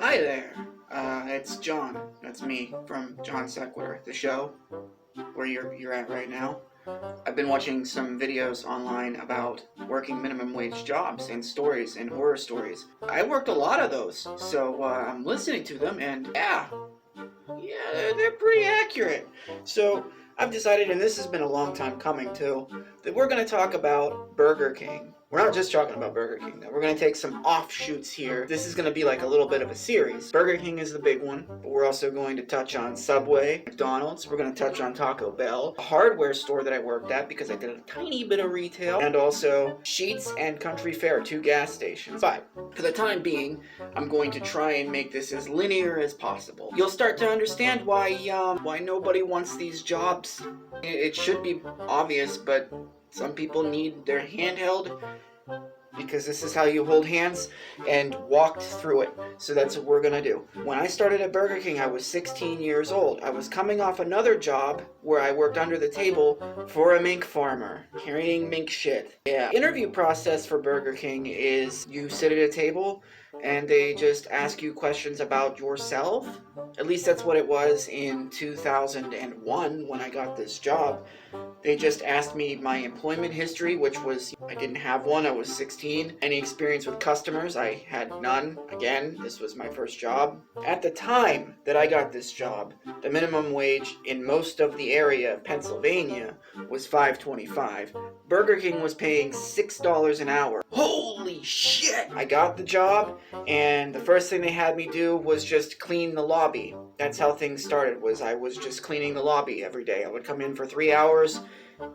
Hi there, it's John. That's me from Johnsequitur, the show where you're at right now. I've been watching some videos online about working minimum wage jobs and stories and horror stories. I worked a lot of those, so I'm listening to them, and yeah, they're pretty accurate. So I've decided, and this has been a long time coming too, that we're going to talk about Burger King. We're not just talking about Burger King, though. We're going to take some offshoots here. This is going to be like a little bit of a series. Burger King is the big one, but we're also going to touch on Subway, McDonald's. We're going to touch on Taco Bell, a hardware store that I worked at because I did a tiny bit of retail, and also Sheetz and Country Fair, 2 gas stations. But for the time being, I'm going to try and make this as linear as possible. You'll start to understand why nobody wants these jobs. It should be obvious, but some people need their handheld because this is how you hold hands, and walked through it. So that's what we're gonna do. When I started at Burger King, I was 16 years old. I was coming off another job where I worked under the table for a mink farmer, carrying mink shit. Yeah. Interview process for Burger King is you sit at a table and they just ask you questions about yourself. At least that's what it was in 2001 when I got this job. They just asked me my employment history, which was, I didn't have one, I was 16. Any experience with customers, I had none. Again, this was my first job. At the time that I got this job, the minimum wage in most of the area of Pennsylvania was $5.25. Burger King was paying $6 an hour. Holy shit! I got the job, and the first thing they had me do was just clean the lobby. That's how things started, was I was just cleaning the lobby every day. I would come in for 3 hours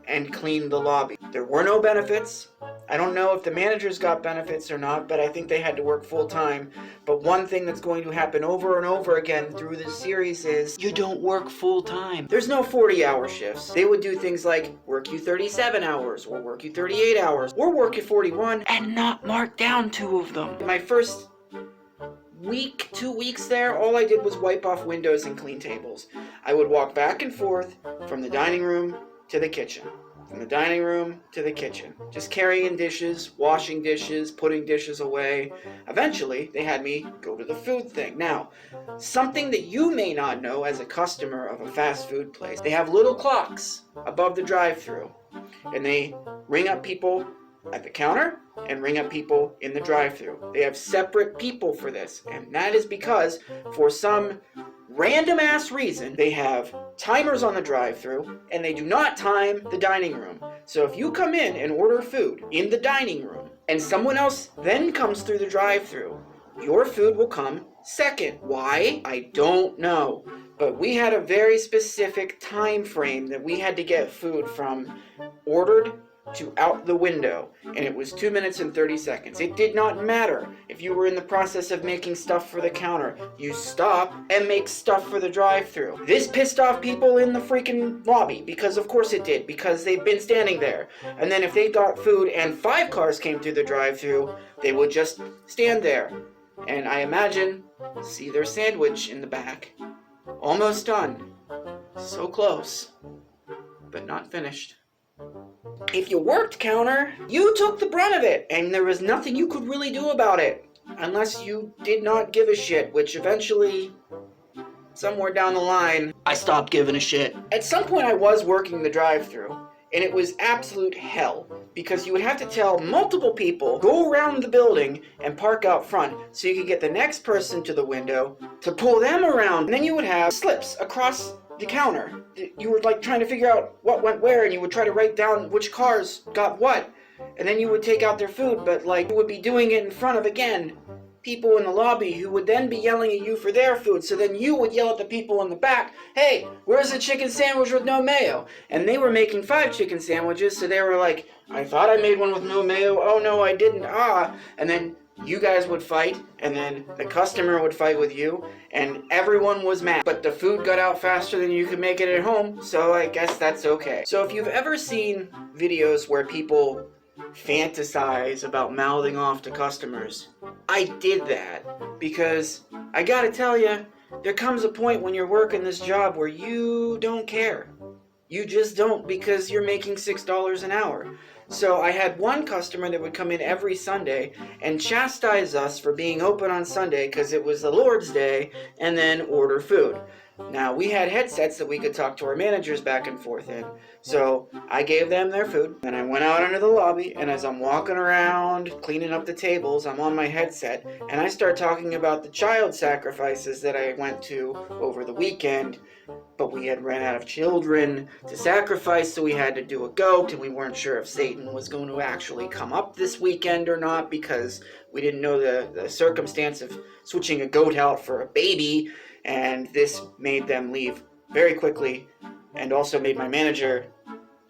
and clean the lobby. There were no benefits. I don't know if the managers got benefits or not, but I think they had to work full time. But one thing that's going to happen over and over again through this series is you don't work full time. There's no 40-hour shifts. They would do things like work you 37 hours or work you 38 hours or work you 41 and not mark down 2 of them. My first week, 2 weeks there, all I did was wipe off windows and clean tables. I would walk back and forth from the dining room to the kitchen. From the dining room to the kitchen. Just carrying dishes, washing dishes, putting dishes away. Eventually, they had me go to the food thing. Now, something that you may not know as a customer of a fast food place, they have little clocks above the drive-thru, and they ring up people at the counter and ring up people in the drive-thru. They have separate people for this, and that is because for some random ass reason they have timers on the drive-thru and they do not time the dining room. So if you come in and order food in the dining room and someone else then comes through the drive-thru, your food will come second. Why? I don't know. But we had a very specific time frame that we had to get food from ordered to out the window, and it was 2 minutes and 30 seconds. It did not matter if you were in the process of making stuff for the counter. You stop and make stuff for the drive-thru. This pissed off people in the freaking lobby, because of course it did, because they've been standing there. And then if they got food and 5 cars came through the drive-thru, they would just stand there and, I imagine, see their sandwich in the back. Almost done. So close, but not finished. If you worked counter, you took the brunt of it, and there was nothing you could really do about it, unless you did not give a shit, which eventually, somewhere down the line, I stopped giving a shit. At some point I was working the drive-thru, and it was absolute hell, because you would have to tell multiple people, go around the building and park out front, so you could get the next person to the window to pull them around, and then you would have slips across the counter. You were like trying to figure out what went where, and you would try to write down which cars got what, and then you would take out their food, but like you would be doing it in front of, again, people in the lobby who would then be yelling at you for their food. So then you would yell at the people in the back, hey, where's the chicken sandwich with no mayo? And they were making 5 chicken sandwiches, so they were like, I thought I made one with no mayo. Oh no, I didn't. And then you guys would fight, and then the customer would fight with you, and everyone was mad. But the food got out faster than you could make it at home, so I guess that's okay. So if you've ever seen videos where people fantasize about mouthing off to customers, I did that because I gotta tell you, there comes a point when you're working this job where you don't care. You just don't, because you're making $6 an hour. So I had one customer that would come in every Sunday and chastise us for being open on Sunday because it was the Lord's Day, and then order food. Now, we had headsets that we could talk to our managers back and forth in. So I gave them their food, and I went out into the lobby, and as I'm walking around cleaning up the tables, I'm on my headset, and I start talking about the child sacrifices that I went to over the weekend. But we had ran out of children to sacrifice, so we had to do a goat, and we weren't sure if Satan was going to actually come up this weekend or not because we didn't know the circumstance of switching a goat out for a baby, and this made them leave very quickly and also made my manager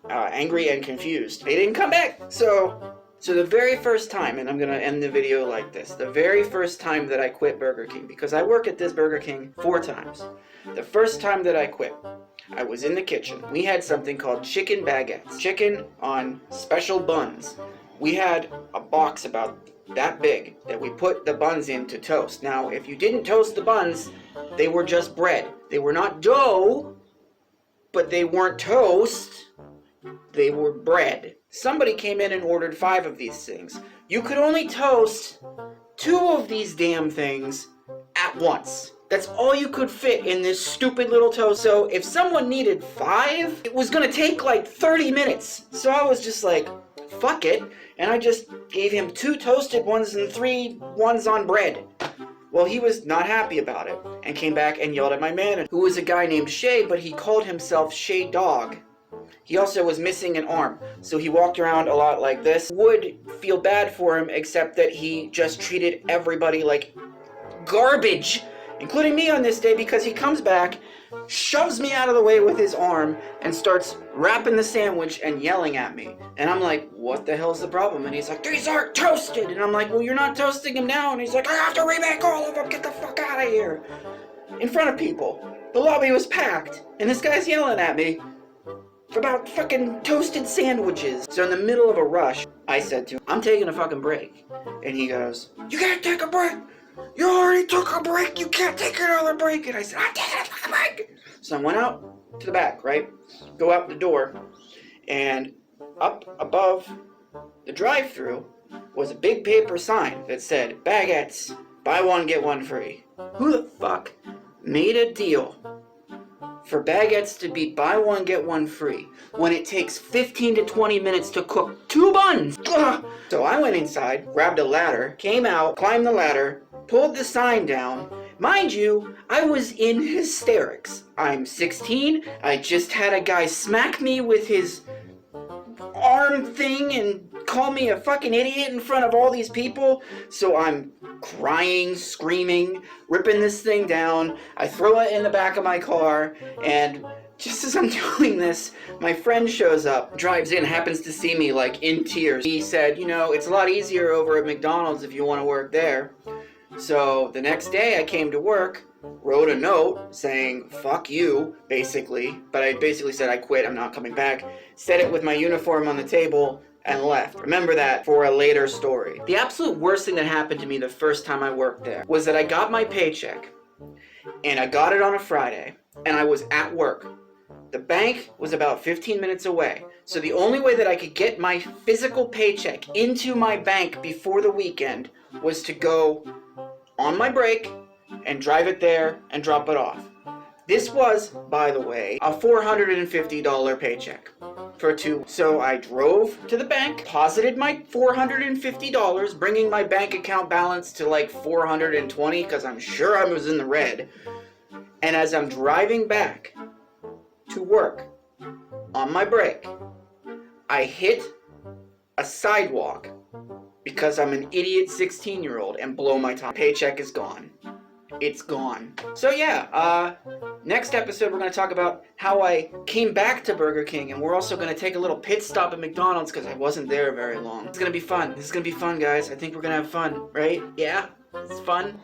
angry and confused. They didn't come back. So the very first time, and I'm going to end the video like this, the very first time that I quit Burger King, because I work at this Burger King 4 times. The first time that I quit, I was in the kitchen. We had something called chicken baguettes. Chicken on special buns. We had a box about that big that we put the buns in to toast. Now, if you didn't toast the buns, they were just bread. They were not dough, but they weren't toast. They were bread. Somebody came in and ordered 5 of these things. You could only toast 2 of these damn things at once. That's all you could fit in this stupid little toast. So if someone needed 5, it was gonna take like 30 minutes. So I was just like, fuck it. And I just gave him 2 toasted ones and 3 ones on bread. Well, he was not happy about it and came back and yelled at my manager, who was a guy named Shay, but he called himself Shay Dog. He also was missing an arm, so he walked around a lot like this. Would feel bad for him, except that he just treated everybody like garbage, including me on this day, because he comes back, shoves me out of the way with his arm, and starts wrapping the sandwich and yelling at me. And I'm like, what the hell's the problem? And he's like, these aren't toasted. And I'm like, well, you're not toasting them now. And he's like, I have to remake all of them. Get the fuck out of here. In front of people. The lobby was packed, and this guy's yelling at me about fucking toasted sandwiches. So in the middle of a rush, I said to him, I'm taking a fucking break. And he goes, you can't take a break. You already took a break. You can't take another break. And I said, I'm taking a fucking break. So I went out to the back, right? Go out the door. And up above the drive-thru was a big paper sign that said, baguettes, buy one, get one free. Who the fuck made a deal for baguettes to be buy one, get one free when it takes 15 to 20 minutes to cook 2 buns? Ugh. So I went inside, grabbed a ladder, came out, climbed the ladder, pulled the sign down. Mind you, I was in hysterics. I'm 16, I just had a guy smack me with his arm thing and call me a fucking idiot in front of all these people. So I'm crying, screaming, ripping this thing down. I throw it in the back of my car, and just as I'm doing this, my friend shows up, drives in, happens to see me like in tears. He said, you know, it's a lot easier over at McDonald's if you want to work there. So the next day I came to work, wrote a note saying, fuck you, basically. But I basically said I quit, I'm not coming back. Set it with my uniform on the table and left. Remember that for a later story. The absolute worst thing that happened to me the first time I worked there was that I got my paycheck, and I got it on a Friday, and I was at work. The bank was about 15 minutes away, so the only way that I could get my physical paycheck into my bank before the weekend was to go on my break and drive it there and drop it off. This was, by the way, a $450 paycheck for 2. So I drove to the bank, deposited my $450, bringing my bank account balance to like $420 because I'm sure I was in the red. And as I'm driving back to work on my break, I hit a sidewalk because I'm an idiot 16-year-old and blow my top. Paycheck is gone. It's gone. So yeah, next episode we're going to talk about how I came back to Burger King, and we're also going to take a little pit stop at McDonald's because I wasn't there very long. It's going to be fun. This is going to be fun, guys. I think we're going to have fun, right? Yeah? It's fun.